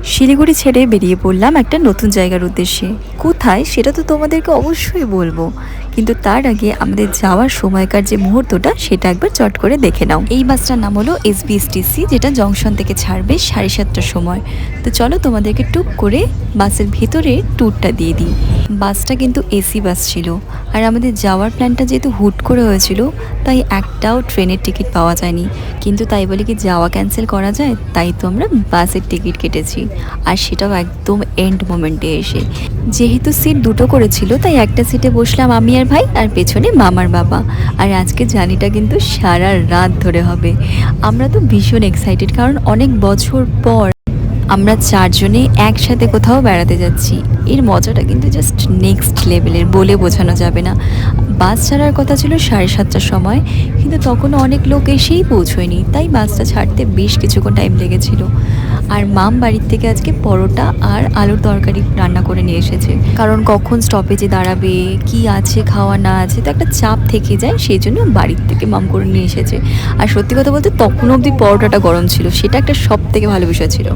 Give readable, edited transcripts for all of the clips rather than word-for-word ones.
শিলিগুড়ি ছেড়ে বেরিয়ে পড়লাম একটা নতুন জায়গার উদ্দেশ্যে। কোথায় সেটা তো তোমাদেরকে অবশ্যই বলবো, কিন্তু তার আগে আমাদের যাওয়ার সময়কার যে মুহূর্তটা সেটা একবার চট করে দেখে নাও। এই বাসটার নাম হলো এসবিএসটিসি, যেটা জংশন থেকে ছাড়বে 7:30টার সময়। তো চলো তোমাদেরকে টুক করে বাসের ভেতরে ট্যুরটা দিয়ে দিই। বাসটা কিন্তু এসি বাস ছিল, আর আমাদের যাওয়ার প্ল্যানটা যেহেতু হুট করে হয়েছিল, তাই একটাও ট্রেনের টিকিট পাওয়া যায়নি। কিন্তু তাই বলে কি যাওয়া ক্যান্সেল করা যায়? তাই তো আমরা বাসের টিকিট কেটেছি, আর সেটাও একদম এন্ড মোমেন্টে এসে। যেহেতু সিট দুটো করেছিল, তাই একটা সিটে বসলাম আমি আর ভাই, আর পেছনে মামার বাবা। আর আজকে জার্নিটা কিন্তু সারা রাত ধরে হবে। আমরা তো ভীষণ এক্সাইটেড, কারণ অনেক বছর পর আমরা চারজনে একসাথে কোথাও বেড়াতে যাচ্ছি। এর মজাটা কিন্তু জাস্ট নেক্সট লেভেলের, বলে বোঝানো যাবে না। বাস ছাড়ার কথা ছিল 7:30টার সময়, কিন্তু তখনও অনেক লোক এসেই পৌঁছয়নি, তাই বাসটা ছাড়তে বেশ কিছুক্ষণ টাইম লেগেছিল। আর মাম বাড়ির থেকে আজকে পরোটা আর আলুর তরকারি রান্না করে নিয়ে এসেছে, কারণ কখন স্টপেজে দাঁড়াবে, কি আছে খাওয়া না আছে, তো একটা চাপ থেকে যায়, সেই জন্য বাড়ির থেকে মাম করে নিয়ে এসেছে। আর সত্যি কথা বলতে তখন অবধি পরোটাটা গরম ছিল, সেটা একটা সব থেকে ভালো বিষয় ছিল।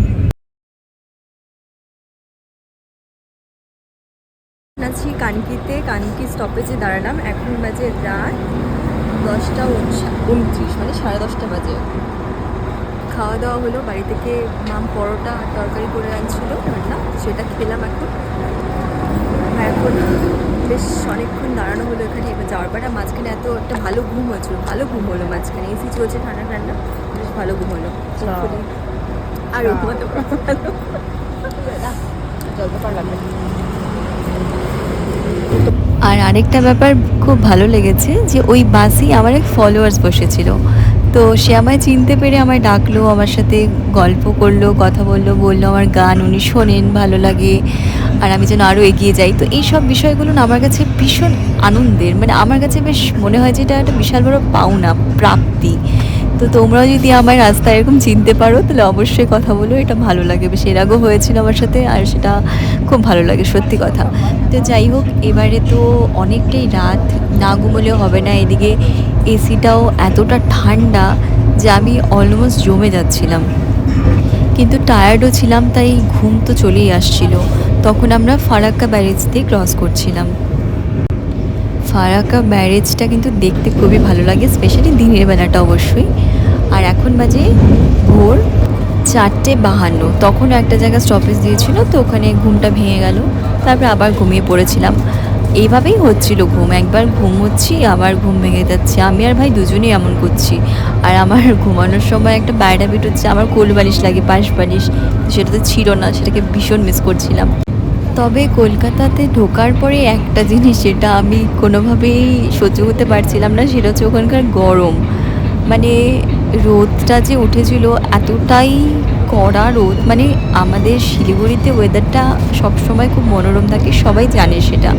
আছি কানকিতে, কানকি স্টপেজে দাঁড়ালাম। এখন বাজে রাত 10:29, মানে 10:30 বাজে। খাওয়া দাওয়া হলো, বাড়ি থেকে মাম পরোটা আর তরকারি করে আনছিল রান্না, সেটা খেলাম এখন। আর এখন বেশ অনেকক্ষণ দাঁড়ানো হলো এখানে। এবার যাওয়ার পরে মাঝখানে এত একটা ভালো ঘুম হয়েছিল, ভালো ঘুম হলো মাঝখানে। এসি চলছে ঠান্ডা ঠান্ডা, বেশ ভালো ঘুম হলো। আর ঘুমাতে ভালো চলতে পারলাম না। আর আরেকটা ব্যাপার খুব ভালো লেগেছে যে ওই বাসেই আমার এক ফলোয়ার্স বসেছিল। তো সে আমায় চিনতে পেরে আমায় ডাকলো, আমার সাথে গল্প করলো, কথা বললো, বললো আমার গান উনি শোনেন, ভালো লাগে, আর আমি যেন আরও এগিয়ে যাই। তো এই সব বিষয়গুলো না আমার কাছে ভীষণ আনন্দের, মানে আমার কাছে বেশ মনে হয় যে এটা একটা বিশাল বড় পাওনা, প্রাপ্তি। তো তোমরাও যদি আমার রাস্তায় এরকম চিনতে পারো তাহলে অবশ্যই কথা বলো, এটা ভালো লাগে। বেশ এর আগেও হয়েছিল আমার সাথে, আর সেটা খুব ভালো লাগে, সত্যি কথা। তো যাই হোক, এবারে তো অনেকটাই রাত, না ঘুমোলেও হবে না। এদিকে এসিটাও এতটা ঠান্ডা যে আমি অলমোস্ট জমে যাচ্ছিলাম, কিন্তু টায়ার্ডও ছিলাম, তাই ঘুম তো চলেই আসছিল। তখন আমরা ফারাক্কা ব্যারেজ দিয়ে ক্রস করছিলাম। ফারাক্কা ব্যারেজটা কিন্তু দেখতে খুবই ভালো লাগে, স্পেশালি দিনের বেলাটা অবশ্যই। আর এখন বাজে ভোর 4:52। তখনও একটা জায়গায় স্টপেজ দিয়েছিল, তো ওখানে ঘুমটা ভেঙে গেল, তারপরে আবার ঘুমিয়ে পড়েছিলাম। এইভাবেই হচ্ছিল ঘুম, একবার ঘুম হচ্ছি আবার ঘুম ভেঙে যাচ্ছে। আমি আর ভাই দুজনেই এমন করছি। আর আমার ঘুমানোর সময় একটা বাইরে বিট হচ্ছে, আমার কোল বালিশ লাগে, পাশ বালিশ, সেটা তো ছিল না, সেটাকে ভীষণ মিস করছিলাম। তবে কলকাতাতে ঢোকার পরে একটা জিনিস যেটা আমি কোনোভাবেই সহ্য করতে পারছিলাম না, সেটা হচ্ছে ওখানকার গরম। মানে রোদটা যে উঠেছিল, এতটাই কড়া রোদ। মানে আমাদের শিলিগুড়িতে ওয়েদারটা সবসময় খুব মনোরম থাকে, সবাই জানে সেটা।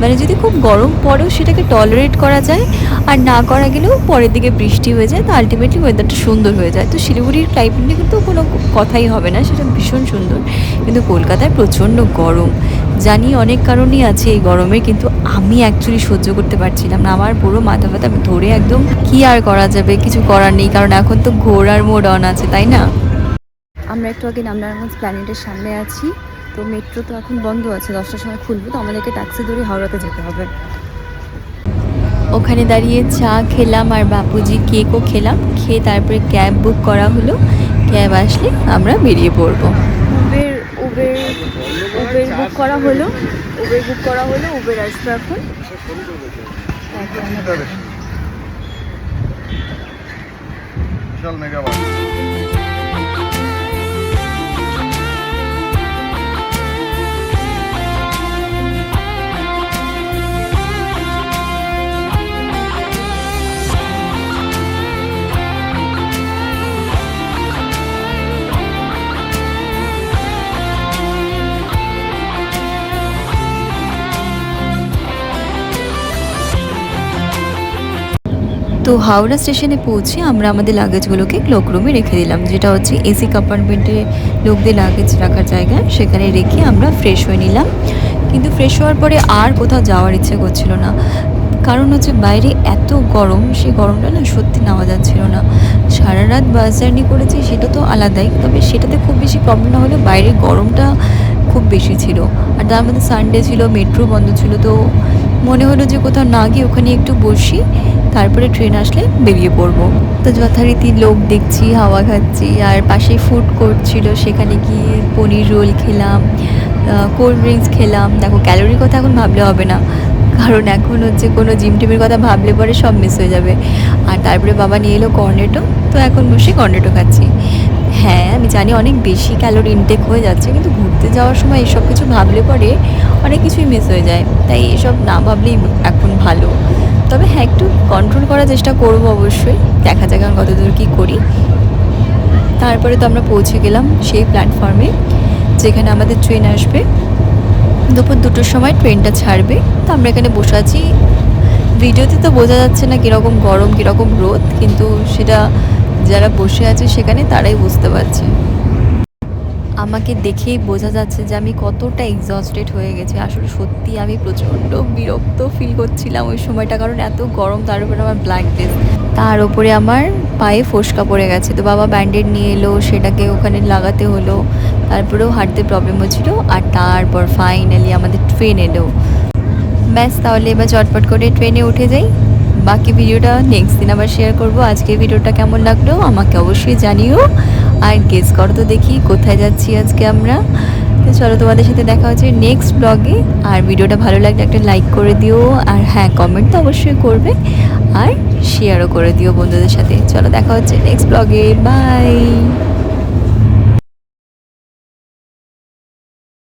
মানে যদি খুব গরম পড়েও সেটাকে টলারেট করা যায়, আর না করা গেলেও পরের দিকে বৃষ্টি হয়ে যায়, তো আলটিমেটলি ওয়েদারটা সুন্দর হয়ে যায়। তো শিলিগুড়ির ক্লাইমেট নিয়ে কিন্তু কোনো কথাই হবে না, সেটা ভীষণ সুন্দর। কিন্তু কলকাতায় প্রচণ্ড গরম, জানি অনেক কারণই আছে এই গরমের, কিন্তু আমি অ্যাকচুয়ালি সহ্য করতে পারছিলাম না। আমার পুরো মাথা ব্যথা ধরে একদম, কি আর করা যাবে, কিছু করার নেই, কারণ এখন তো ঘোরার মোড অন আছে, তাই না? আমরা একটু আগে নামনারায়ণগঞ্জ প্ল্যানেটের সামনে আছি। তো মেট্রো তো এখন বন্ধ আছে, 10টার সময় খুলবে, তো আমাদেরকে ট্যাক্সি ধরে হাওড়াতে যেতে হবে। ওখানে দাঁড়িয়ে চা খেলাম আর বাপুজি কেকও খেলাম, খেয়ে তারপরে ক্যাব বুক করা হলো। ক্যাব আসলে আমরা বেরিয়ে পড়বো। উবের উবের উবের বুক করা হলো, উবের আসবে এখন। তো হাওড়া স্টেশনে পৌঁছে আমরা আমাদের লাগেজগুলোকে ক্লোক রুমে রেখে দিলাম, যেটা হচ্ছে এসি কম্পার্টমেন্টে লোকদের লাগেজ রাখার জায়গা। সেখানে রেখে আমরা ফ্রেশ হয়ে নিলাম। কিন্তু ফ্রেশ হওয়ার পরে আর কোথাও যাওয়ার ইচ্ছে করছিল না, কারণ হচ্ছে বাইরে এত গরম, সেই গরমটা না সত্যি নেওয়া যাচ্ছিল না। সারা রাত বাস জার্নি করেছি সেটা তো আলাদাই, তবে সেটাতে খুব বেশি প্রবলেম না হলেও বাইরে গরমটা খুব বেশি ছিল। আর তার মধ্যে সানডে ছিল, মেট্রো বন্ধ ছিল, তো মনে হলো যে কোথাও না গিয়ে ওখানে একটু বসি, তারপরে ট্রেন আসলে বেরিয়ে পড়বো। তো যথারীতি লোক দেখছি, হাওয়া খাচ্ছি, আর পাশেই ফুড কোর্ট ছিল, সেখানে গিয়ে পনির রোল খেলাম, কোল্ড ড্রিঙ্কস খেলাম। দেখো ক্যালোরির কথা এখন ভাবলে হবে না, কারণ এখন হচ্ছে কোনো জিম টিমের কথা ভাবলে পরে সব মিস হয়ে যাবে। আর তারপরে বাবা নিয়ে এলো কর্নেটো, তো এখন বসে কর্নেটো খাচ্ছি। হ্যাঁ আমি জানি অনেক বেশি ক্যালোরি ইনটেক হয়ে যাচ্ছে, কিন্তু ঘুরতে যাওয়ার সময় এসব কিছু ভাবলে পরে অনেক কিছুই মিস হয়ে যায়, তাই এসব না ভাবলেই এখন ভালো। তবে হ্যাঁ একটু কন্ট্রোল করার চেষ্টা করবো অবশ্যই, দেখা যাক আমি কতদূর কী করি। তারপরে তো আমরা পৌঁছে গেলাম সেই প্ল্যাটফর্মে যেখানে আমাদের ট্রেন আসবে। দুপুর 2টোর সময় ট্রেনটা ছাড়বে, তো আমরা এখানে বসে আছি। ভিডিওতে তো বোঝা যাচ্ছে না কীরকম গরম কীরকম রোদ, কিন্তু সেটা যারা বসে আছে সেখানে তারাই বুঝতে পারছে। আমাকে দেখেই বোঝা যাচ্ছে যে আমি কতটা এক্সস্টেড হয়ে গেছি। আসলে সত্যি আমি প্রচণ্ড বিরক্ত ফিল করছিলাম ওই সময়টা, কারণ এত গরম, তার উপরে আমার ব্ল্যাক ড্রেস, তার উপরে আমার পায়ে ফোস্কা পড়ে গেছে। তো বাবা ব্যান্ডেড নিয়ে এলো, সেটাকে ওখানে লাগাতে হলো, তারপরেও হাঁটতে প্রবলেম হচ্ছিলো। আর তারপর ফাইনালি আমাদের ট্রেন এলো। ব্যাস তাহলে এবার চটপট করে ট্রেনে উঠে যাই। বাকি ভিডিওটা নেক্সট দিন আবার শেয়ার করব। আজকে ভিডিওটা কেমন লাগলো আমাকে অবশ্যই জানিও, আর গেস করো তো দেখি কোথায় যাচ্ছি আজকে আমরা। তো চলো তোমাদের সাথে দেখা হচ্ছে নেক্সট ব্লগে। আর ভিডিওটা ভালো লাগলে একটা লাইক করে দিও, আর হ্যাঁ কমেন্ট তো অবশ্যই করবে, আর শেয়ারও করে দিও বন্ধুদের সাথে। চলো দেখা হচ্ছে নেক্সট ব্লগে, বাই।